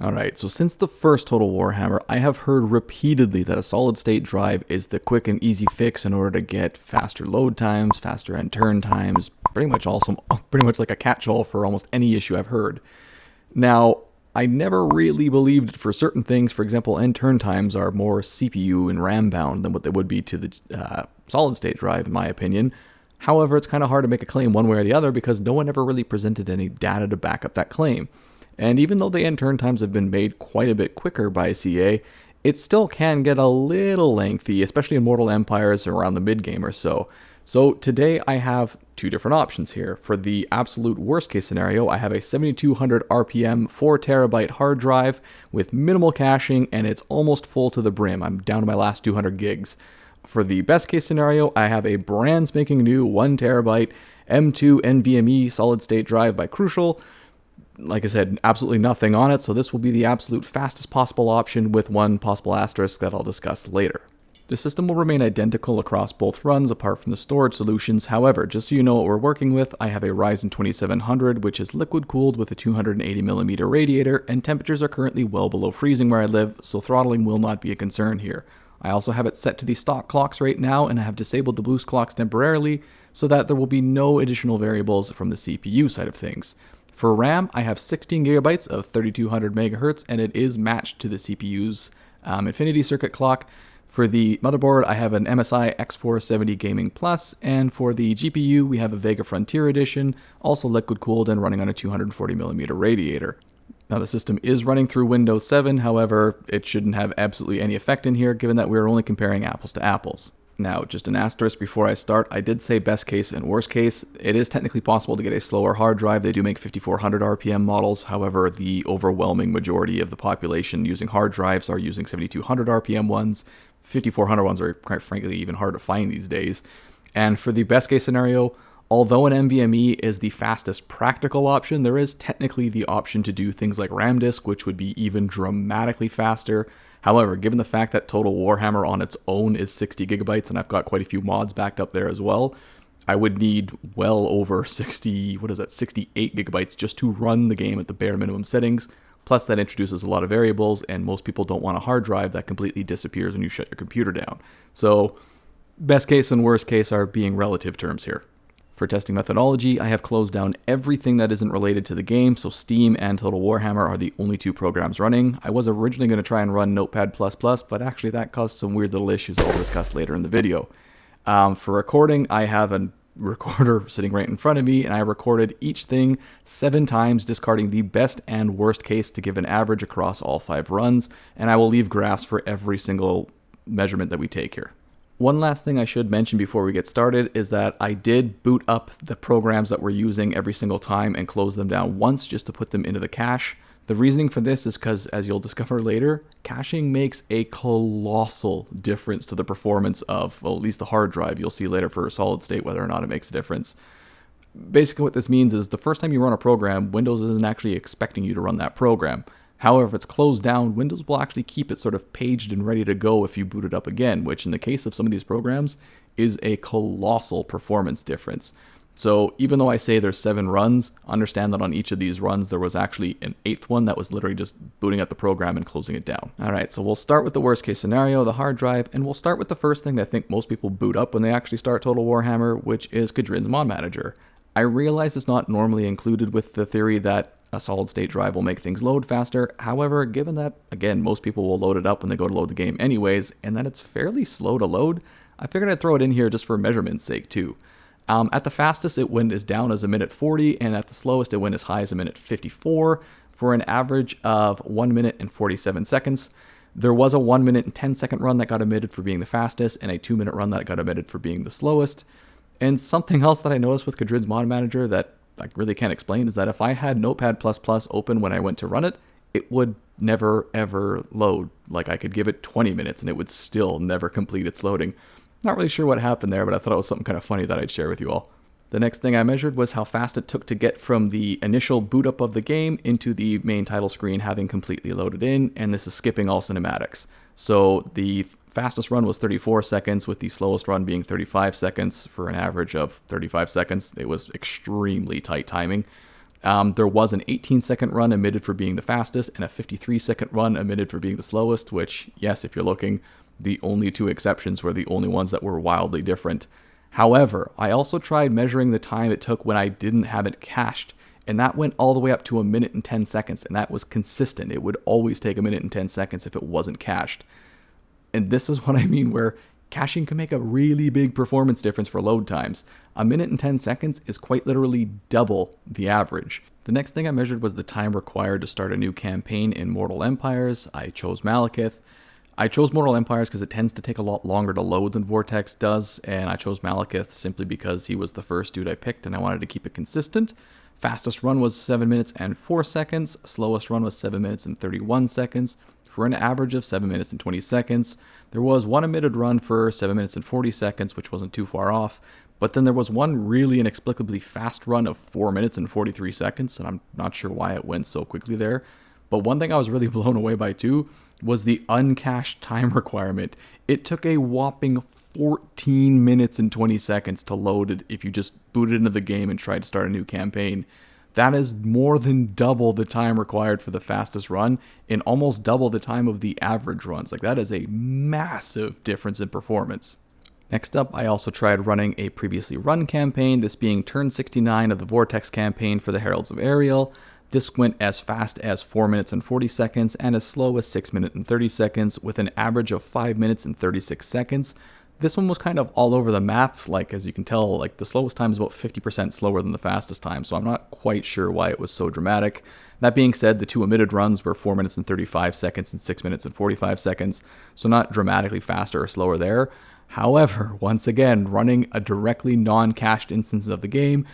Alright, so since the first Total Warhammer, I have heard repeatedly that a solid state drive is the quick and easy fix in order to get faster load times, faster end turn times, pretty much like a catch-all for almost any issue I've heard. Now, I never really believed it for certain things. For example, end turn times are more CPU and RAM bound than what they would be to the solid state drive, in my opinion. However, it's kind of hard to make a claim one way or the other because no one ever really presented any data to back up that claim. And even though the end turn times have been made quite a bit quicker by CA, it still can get a little lengthy, especially in Mortal Empires around the mid-game or so. So today I have two different options here. For the absolute worst case scenario, I have a 7200 RPM 4TB hard drive with minimal caching and it's almost full to the brim. I'm down to my last 200 gigs. For the best case scenario, I have a brand spanking new 1TB M2 NVMe solid state drive by Crucial. Like I said, absolutely nothing on it, so this will be the absolute fastest possible option with one possible asterisk that I'll discuss later. The system will remain identical across both runs apart from the storage solutions. However, just so you know what we're working with, I have a Ryzen 2700 which is liquid cooled with a 280mm radiator and temperatures are currently well below freezing where I live, so throttling will not be a concern here. I also have it set to the stock clocks right now and I have disabled the boost clocks temporarily so that there will be no additional variables from the CPU side of things. For RAM, I have 16GB of 3200 MHz and it is matched to the CPU's Infinity Circuit clock. For the motherboard, I have an MSI X470 Gaming Plus, and for the GPU, we have a Vega Frontier Edition, also liquid cooled and running on a 240mm radiator. Now the system is running through Windows 7, however, it shouldn't have absolutely any effect in here given that we're only comparing apples to apples. Now, just an asterisk before I start, I did say best case and worst case. It is technically possible to get a slower hard drive. They do make 5400 RPM models. However, the overwhelming majority of the population using hard drives are using 7200 RPM ones. 5400 ones are, quite frankly, even hard to find these days. And for the best case scenario, although an NVMe is the fastest practical option, there is technically the option to do things like RAM disk, which would be even dramatically faster. However, given the fact that Total Warhammer on its own is 60GB, and I've got quite a few mods backed up there as well, I would need well over 68GB just to run the game at the bare minimum settings. Plus, that introduces a lot of variables, and most people don't want a hard drive that completely disappears when you shut your computer down. So, best case and worst case are being relative terms here. For testing methodology, I have closed down everything that isn't related to the game, so Steam and Total Warhammer are the only two programs running. I was originally going to try and run Notepad++, but actually that caused some weird little issues I'll discuss later in the video. For recording, I have a recorder sitting right in front of me, and I recorded each thing 7 times, discarding the best and worst case to give an average across all 5 runs, and I will leave graphs for every single measurement that we take here. One last thing I should mention before we get started is that I did boot up the programs that we're using every single time and close them down once just to put them into the cache. The reasoning for this is because, as you'll discover later, caching makes a colossal difference to the performance of, well, at least the hard drive. You'll see later for solid state whether or not it makes a difference. Basically what this means is the first time you run a program, Windows isn't actually expecting you to run that program. However, if it's closed down, Windows will actually keep it sort of paged and ready to go if you boot it up again, which in the case of some of these programs is a colossal performance difference. So even though I say there's 7 runs, understand that on each of these runs there was actually an 8th one that was literally just booting up the program and closing it down. Alright, so we'll start with the worst case scenario, the hard drive, and we'll start with the first thing that I think most people boot up when they actually start Total Warhammer, which is Kadrin's Mod Manager. I realize it's not normally included with the theory that a solid state drive will make things load faster. However, given that, again, most people will load it up when they go to load the game anyways, and that it's fairly slow to load, I figured I'd throw it in here just for measurement's sake too. At the fastest, it went as down as a minute 40, and at the slowest, it went as high as a minute 54, for an average of 1 minute and 47 seconds. There was a 1 minute and 10-second run that got omitted for being the fastest, and a 2-minute run that got omitted for being the slowest. And something else that I noticed with Kadrin's Mod Manager that I really can't explain is that if I had Notepad++ open when I went to run it, it would never ever load. Like I could give it 20 minutes and it would still never complete its loading. Not really sure what happened there, but I thought it was something kind of funny that I'd share with you all. The next thing I measured was how fast it took to get from the initial boot up of the game into the main title screen having completely loaded in, and this is skipping all cinematics. So the fastest run was 34 seconds, with the slowest run being 35 seconds for an average of 35 seconds. It was extremely tight timing. There was an 18-second run omitted for being the fastest and a 53-second run omitted for being the slowest, which, yes, if you're looking, the only two exceptions were the only ones that were wildly different. However, I also tried measuring the time it took when I didn't have it cached, and that went all the way up to 1 minute and 10 seconds, and that was consistent. It would always take 1 minute and 10 seconds if it wasn't cached. And this is what I mean where caching can make a really big performance difference for load times. 1 minute and 10 seconds is quite literally double the average. The next thing I measured was the time required to start a new campaign in Mortal Empires. I chose Malekith. I chose Mortal Empires because it tends to take a lot longer to load than Vortex does, and I chose Malekith simply because he was the first dude I picked and I wanted to keep it consistent. Fastest run was 7 minutes and 4 seconds, slowest run was 7 minutes and 31 seconds, for an average of 7 minutes and 20 seconds. There was one omitted run for 7 minutes and 40 seconds, which wasn't too far off, but then there was one really inexplicably fast run of 4 minutes and 43 seconds, and I'm not sure why it went so quickly there. But one thing I was really blown away by too was the uncached time requirement. It took a whopping 14 minutes and 20 seconds to load it if you just booted into the game and tried to start a new campaign. That is more than double the time required for the fastest run and almost double the time of the average runs. Like, that is a massive difference in performance. Next up, I also tried running a previously run campaign, this being turn 69 of the Vortex campaign for the Heralds of Ariel. This went as fast as 4 minutes and 40 seconds and as slow as 6 minutes and 30 seconds with an average of 5 minutes and 36 seconds. This one was kind of all over the map. Like, as you can tell, like the slowest time is about 50% slower than the fastest time, so I'm not quite sure why it was so dramatic. That being said, the two omitted runs were 4 minutes and 35 seconds and 6 minutes and 45 seconds, so not dramatically faster or slower there. However, once again, running a directly non-cached instance of the game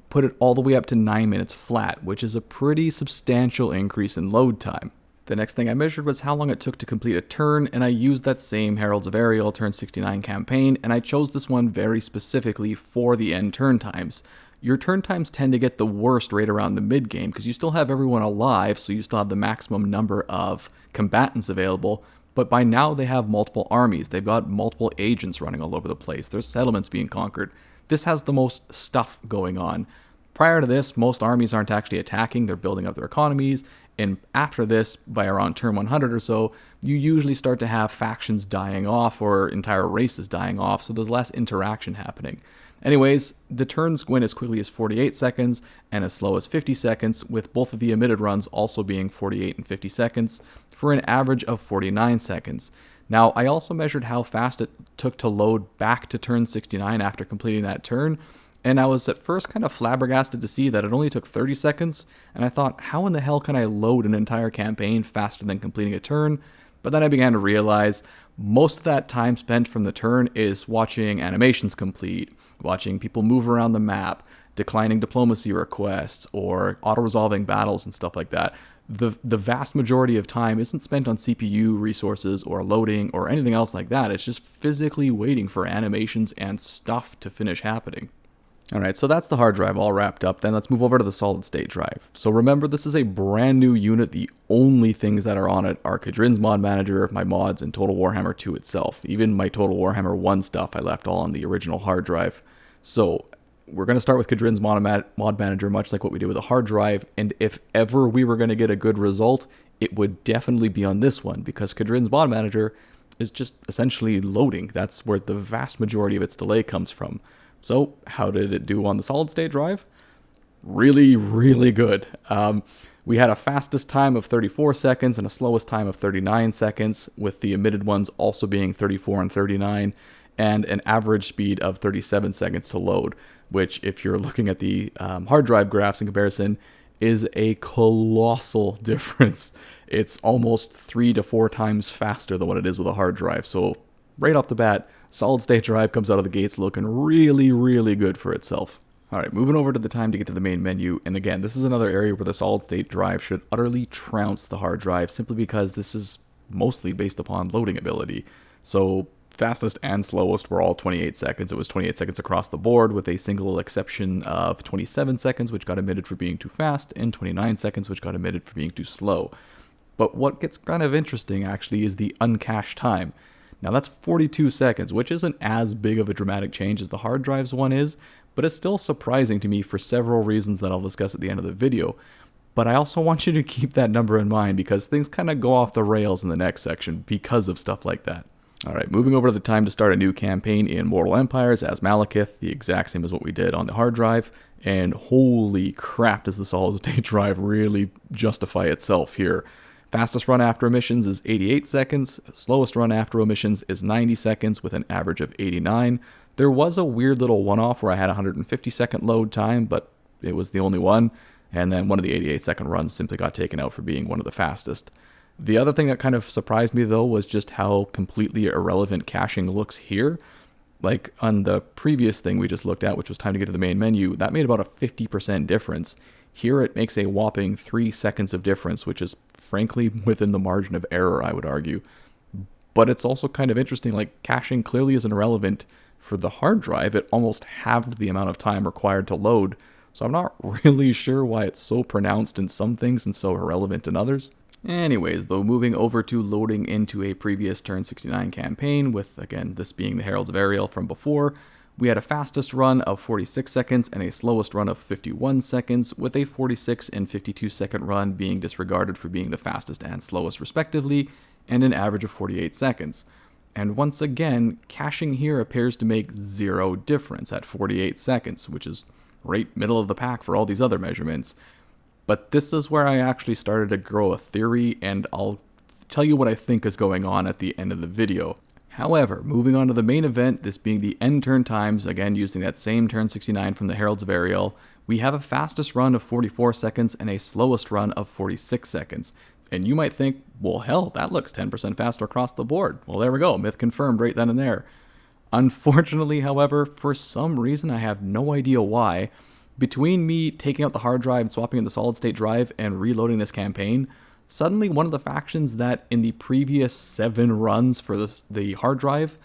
put it all the way up to 9 minutes flat, which is a pretty substantial increase in load time. The next thing I measured was how long it took to complete a turn, and I used that same Heralds of Ariel turn 69 campaign, and I chose this one very specifically for the end turn times. Your turn times tend to get the worst right around the mid game because you still have everyone alive, so you still have the maximum number of combatants available, but by now they have multiple armies. They've got multiple agents running all over the place. There's settlements being conquered. This has the most stuff going on. Prior to this, most armies aren't actually attacking, they're building up their economies, and after this, by around turn 100 or so, you usually start to have factions dying off or entire races dying off, so there's less interaction happening. Anyways, the turns went as quickly as 48 seconds and as slow as 50 seconds, with both of the omitted runs also being 48 and 50 seconds, for an average of 49 seconds. Now, I also measured how fast it took to load back to turn 69 after completing that turn, and I was at first kind of flabbergasted to see that it only took 30 seconds, and I thought, how in the hell can I load an entire campaign faster than completing a turn? But then I began to realize most of that time spent from the turn is watching animations complete, watching people move around the map, declining diplomacy requests, or auto-resolving battles and stuff like that. The vast majority of time isn't spent on CPU resources or loading or anything else like that. It's just physically waiting for animations and stuff to finish happening. Alright, so that's the hard drive all wrapped up. Then let's move over to the solid state drive. So remember, this is a brand new unit. The only things that are on it are Kadrin's mod manager, my mods, and Total Warhammer 2 itself. Even my Total Warhammer 1 stuff I left all on the original hard drive. So we're going to start with Kadrin's mod manager, much like what we did with the hard drive, and if ever we were going to get a good result, it would definitely be on this one, because Kadrin's mod manager is just essentially loading. That's where the vast majority of its delay comes from. So how did it do on the solid state drive? Really, really good. We had a fastest time of 34 seconds and a slowest time of 39 seconds, with the omitted ones also being 34 and 39, and an average speed of 37 seconds to load, which, if you're looking at the hard drive graphs in comparison, is a colossal difference. It's almost 3 to 4 times faster than what it is with a hard drive. So right off the bat, solid state drive comes out of the gates looking really, really good for itself. Alright, moving over to the time to get to the main menu, and again, this is another area where the solid state drive should utterly trounce the hard drive, simply because this is mostly based upon loading ability. So fastest and slowest were all 28 seconds. It was 28 seconds across the board, with a single exception of 27 seconds, which got omitted for being too fast, and 29 seconds, which got omitted for being too slow. But what gets kind of interesting, actually, is the uncached time. Now, that's 42 seconds, which isn't as big of a dramatic change as the hard drive's one is, but it's still surprising to me for several reasons that I'll discuss at the end of the video. But I also want you to keep that number in mind because things kind of go off the rails in the next section because of stuff like that. Alright, moving over to the time to start a new campaign in Mortal Empires as Malekith, the exact same as what we did on the hard drive, and holy crap does the solid state drive really justify itself here. Fastest run after emissions is 88 seconds, slowest run after emissions is 90 seconds with an average of 89. There was a weird little one-off where I had a 150 second load time, but it was the only one, and then one of the 88 second runs simply got taken out for being one of the fastest. The other thing that kind of surprised me though was just how completely irrelevant caching looks here. Like on the previous thing we just looked at, which was time to get to the main menu, that made about a 50% difference. Here it makes a whopping 3 seconds of difference, which is frankly within the margin of error, I would argue. But it's also kind of interesting, like caching clearly isn't irrelevant for the hard drive. It almost halved the amount of time required to load. So I'm not really sure why it's so pronounced in some things and so irrelevant in others. Anyways, though, moving over to loading into a previous Turn 69 campaign, with, again, this being the Heralds of Ariel from before, we had a fastest run of 46 seconds and a slowest run of 51 seconds, with a 46 and 52 second run being disregarded for being the fastest and slowest respectively, and an average of 48 seconds. And once again, caching here appears to make zero difference at 48 seconds, which is right middle of the pack for all these other measurements. But this is where I actually started to grow a theory, and I'll tell you what I think is going on at the end of the video. However, moving on to the main event, this being the end turn times, again using that same turn 69 from the Heralds of Ariel, we have a fastest run of 44 seconds and a slowest run of 46 seconds. And you might think, well hell, that looks 10% faster across the board. Well, there we go, myth confirmed right then and there. Unfortunately, however, for some reason, I have no idea why, between me taking out the hard drive and swapping in the solid state drive and reloading this campaign, suddenly one of the factions that in the previous 7 runs for the hard drive,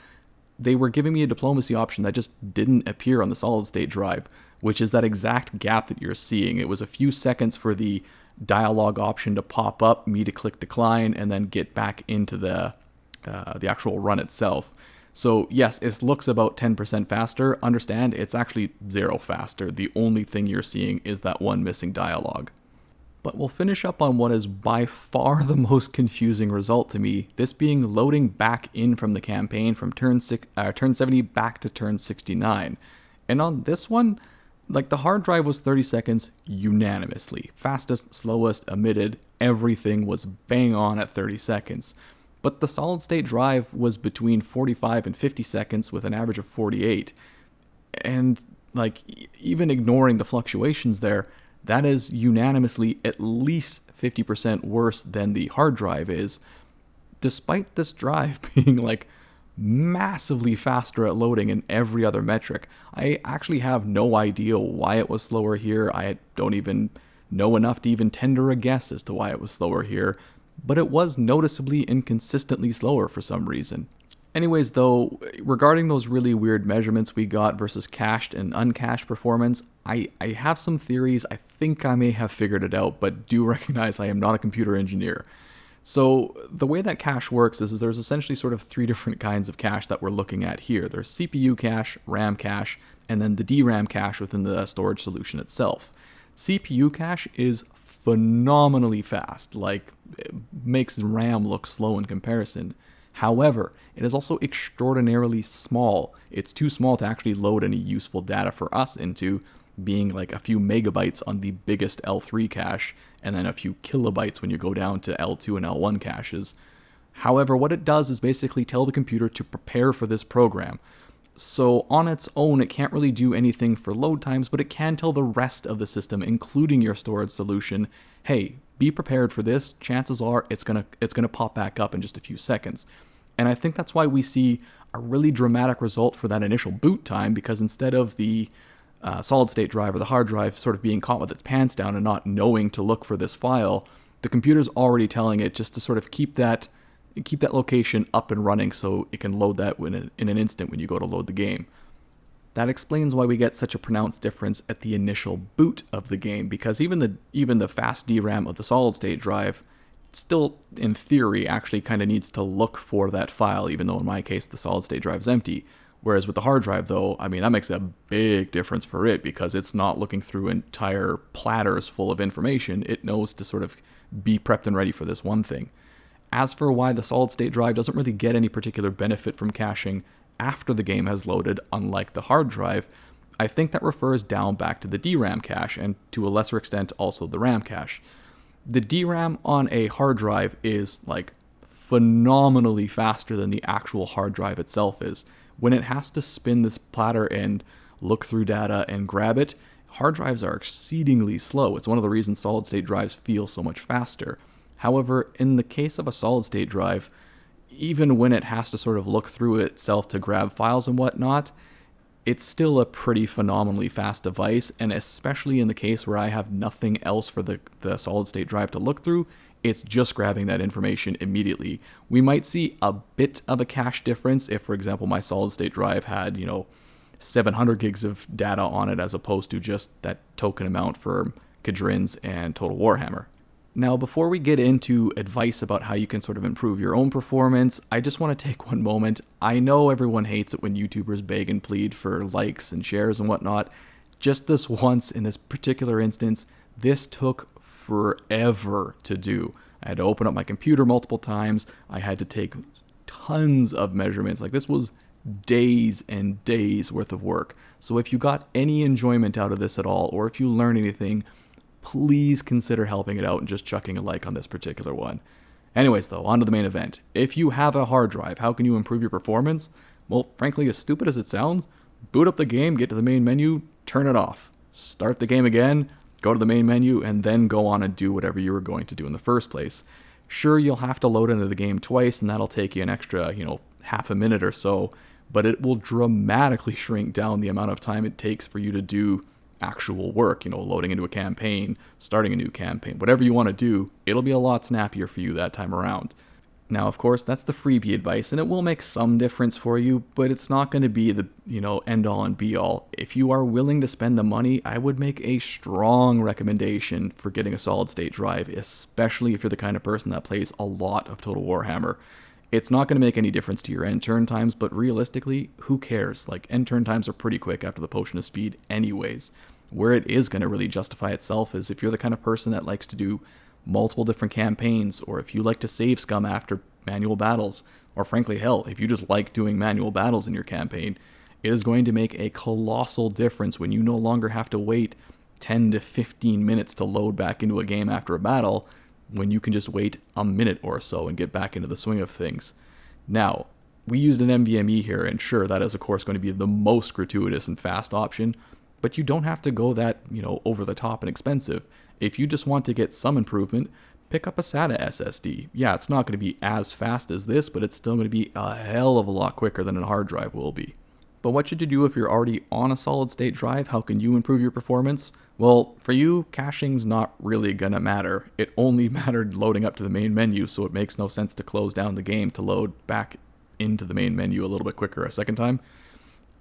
they were giving me a diplomacy option that just didn't appear on the solid state drive, which is that exact gap that you're seeing. It was a few seconds for the dialogue option to pop up, me to click decline, and then get back into the actual run itself. So yes, it looks about 10% faster. Understand, it's actually 0 faster. The only thing you're seeing is that one missing dialogue. But we'll finish up on what is by far the most confusing result to me, this being loading back in from the campaign from turn 70 back to turn 69. And on this one, like the hard drive was 30 seconds unanimously. Fastest, slowest, emitted, everything was bang on at 30 seconds. But the solid state drive was between 45 and 50 seconds with an average of 48. And like even ignoring the fluctuations there, that is unanimously at least 50% worse than the hard drive is, despite this drive being like massively faster at loading in every other metric. I actually have no idea why it was slower here. I don't even know enough to even tender a guess as to why it was slower here, but it was noticeably and consistently slower for some reason. Anyways though, regarding those really weird measurements we got versus cached and uncached performance, I have some theories. I think I may have figured it out, but do recognize I am not a computer engineer. So the way that cache works is there's essentially sort of 3 different kinds of cache that we're looking at here. There's CPU cache, RAM cache, and then the DRAM cache within the storage solution itself. CPU cache is phenomenally fast, like it makes RAM look slow in comparison. However, it is also extraordinarily small. It's too small to actually load any useful data for us into, being like a few megabytes on the biggest L3 cache, and then a few kilobytes when you go down to L2 and L1 caches. However, what it does is basically tell the computer to prepare for this program. So on its own, it can't really do anything for load times, but it can tell the rest of the system, including your storage solution, hey, be prepared for this. Chances are it's gonna pop back up in just a few seconds. And I think that's why we see a really dramatic result for that initial boot time, because instead of the solid state drive or the hard drive sort of being caught with its pants down and not knowing to look for this file, the computer's already telling it just to sort of keep that location up and running so it can load that in an instant when you go to load the game. That explains why we get such a pronounced difference at the initial boot of the game, because even the fast DRAM of the solid state drive still, in theory, actually kind of needs to look for that file, even though in my case the solid state drive is empty. Whereas with the hard drive, though, I mean, that makes a big difference for it because it's not looking through entire platters full of information. It knows to sort of be prepped and ready for this one thing. As for why the solid state drive doesn't really get any particular benefit from caching after the game has loaded, unlike the hard drive, I think that refers down back to the DRAM cache and to a lesser extent also the RAM cache. The DRAM on a hard drive is like phenomenally faster than the actual hard drive itself is. When it has to spin this platter and look through data and grab it, hard drives are exceedingly slow. It's one of the reasons solid state drives feel so much faster. However, in the case of a solid state drive, even when it has to sort of look through itself to grab files and whatnot, it's still a pretty phenomenally fast device, and especially in the case where I have nothing else for the solid state drive to look through, it's just grabbing that information immediately. We might see a bit of a cache difference if, for example, my solid state drive had, 700 gigs of data on it as opposed to just that token amount for Kadrins and Total Warhammer. Now, before we get into advice about how you can sort of improve your own performance, I just want to take one moment. I know everyone hates it when YouTubers beg and plead for likes and shares and whatnot. Just this once, in this particular instance, this took forever to do. I had to open up my computer multiple times. I had to take tons of measurements. Like, this was days and days worth of work. So if you got any enjoyment out of this at all, or if you learned anything, please consider helping it out and just chucking a like on this particular one. Anyways, though, on to the main event. If you have a hard drive, how can you improve your performance? Well, frankly, as stupid as it sounds, boot up the game, get to the main menu, turn it off. Start the game again, go to the main menu, and then go on and do whatever you were going to do in the first place. Sure, you'll have to load into the game twice, and that'll take you an extra, half a minute or so, but it will dramatically shrink down the amount of time it takes for you to do actual work, loading into a campaign, starting a new campaign, whatever you want to do, it'll be a lot snappier for you that time around. Now, of course, that's the freebie advice, and it will make some difference for you, but it's not going to be the, end all and be all. If you are willing to spend the money, I would make a strong recommendation for getting a solid state drive, especially if you're the kind of person that plays a lot of Total Warhammer. It's not going to make any difference to your end turn times, but realistically, who cares? Like, end turn times are pretty quick after the Potion of Speed anyways. Where it is going to really justify itself is if you're the kind of person that likes to do multiple different campaigns, or if you like to save scum after manual battles, or frankly, hell, if you just like doing manual battles in your campaign, it is going to make a colossal difference when you no longer have to wait 10 to 15 minutes to load back into a game after a battle, when you can just wait a minute or so and get back into the swing of things. Now, we used an NVMe here, and sure, that is of course going to be the most gratuitous and fast option, but you don't have to go that, over the top and expensive. If you just want to get some improvement, pick up a SATA SSD. Yeah, it's not going to be as fast as this, but it's still going to be a hell of a lot quicker than a hard drive will be. But what should you do if you're already on a solid state drive? How can you improve your performance? Well, for you, caching's not really going to matter. It only mattered loading up to the main menu, so it makes no sense to close down the game to load back into the main menu a little bit quicker a second time.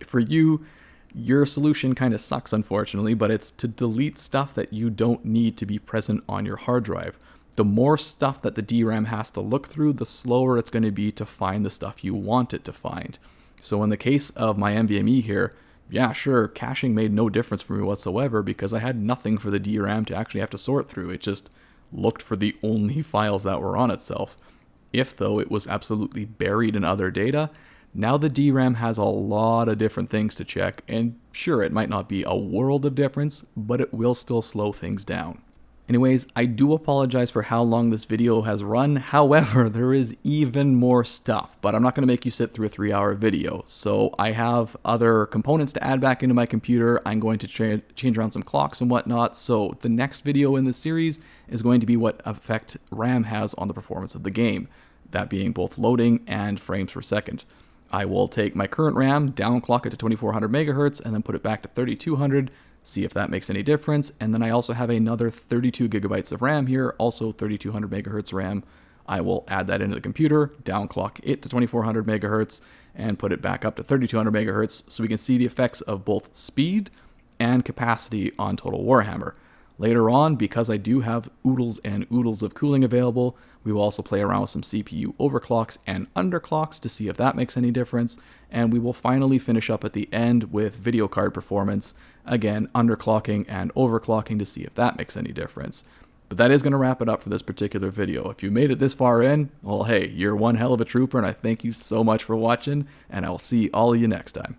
For you, your solution kind of sucks, unfortunately, but it's to delete stuff that you don't need to be present on your hard drive. The more stuff that the DRAM has to look through, the slower it's going to be to find the stuff you want it to find. So in the case of my NVMe here, yeah, sure, caching made no difference for me whatsoever because I had nothing for the DRAM to actually have to sort through. It just looked for the only files that were on itself. If, though, it was absolutely buried in other data, now the DRAM has a lot of different things to check, and sure, it might not be a world of difference, but it will still slow things down. Anyways, I do apologize for how long this video has run. However, there is even more stuff, but I'm not going to make you sit through a 3-hour video. So I have other components to add back into my computer. I'm going to change around some clocks and whatnot. So the next video in this series is going to be what effect RAM has on the performance of the game, that being both loading and frames per second. I will take my current RAM, downclock it to 2400 megahertz, and then put it back to 3200, see if that makes any difference. And then I also have another 32 gigabytes of RAM here, also 3200 megahertz RAM. I will add that into the computer, downclock it to 2400 megahertz, and put it back up to 3200 megahertz so we can see the effects of both speed and capacity on Total Warhammer. Later on, because I do have oodles and oodles of cooling available, We will also play around with some CPU overclocks and underclocks to see if that makes any difference. And we will finally finish up at the end with video card performance, again, underclocking and overclocking to see if that makes any difference. But that is going to wrap it up for this particular video. If you made it this far in, well, hey, you're one hell of a trooper, and I thank you so much for watching, and I will see all of you next time.